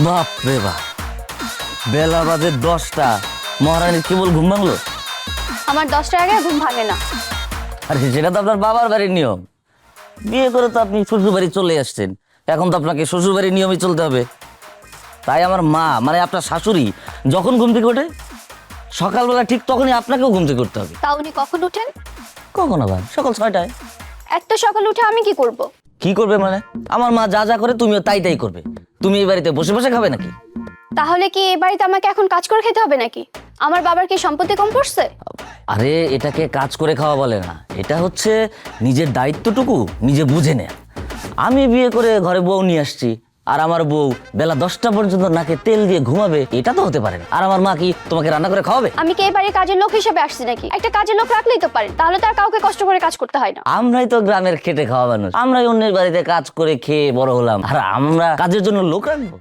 বাপ রে বাপ, বেলা বাজে 10টা, মহারানীর কেবল ঘুম ভাঙলো? আমার 10টার আগে ঘুম ভাঙে না। আরে সেটা তো আপনার বাবার বাড়ির নিয়ম। বিয়ে করে তো আপনি শ্বশুর বাড়ি চলে আসছেন, এখন তো আপনাকে শ্বশুর বাড়ির নিয়মই চলতে হবে। তাই আমার মা মানে আপনার শাশুড়ি যখন ঘুম থেকে ওঠে সকালবেলা ঠিক তখনই আপনাকেও ঘুম থেকে উঠতে হবে। তা উনি কখন উঠেন? কখন আবার? সকাল 6টায়। এত সকাল উঠে আমি কি করব? কি করবে মানে? আমার মা যা যা করে তুমিও তাই তাই করবে। তুমি এই বাড়িতে বসে বসে খাবে নাকি? তাহলে কি এই বাড়িতে আমাকে এখন কাজ করে খেতে হবে নাকি? আমার বাবার কি সম্পত্তি কম পড়ছে? আরে এটাকে কাজ করে খাওয়া বলে না, এটা হচ্ছে নিজের দায়িত্বটুকু নিজে বুঝে নেয়া। আমি বিয়ে করে ঘরে বউ নিয়ে আসছি, আর আমার বউ বেলা 10টা পর্যন্ত নাকে তেল দিয়ে ঘুমাবে, এটা তো হতে পারে না। আর আমার মা কি তোমাকে রান্না করে খাওয়াবে? আমি কি এই বাড়ির কাজের লোক হিসেবে আসছি নাকি? একটা কাজের লোক রাখলেই তো পারেন, তাহলে তো আর কাউকে কষ্ট করে কাজ করতে হয় না। আমরাই তো গ্রামের খেটে খাওয়া মানুষ, আমরাই অন্যের বাড়িতে কাজ করে খেয়ে বড় হলাম, আর আমরা কাজের জন্য লোক রাখবো?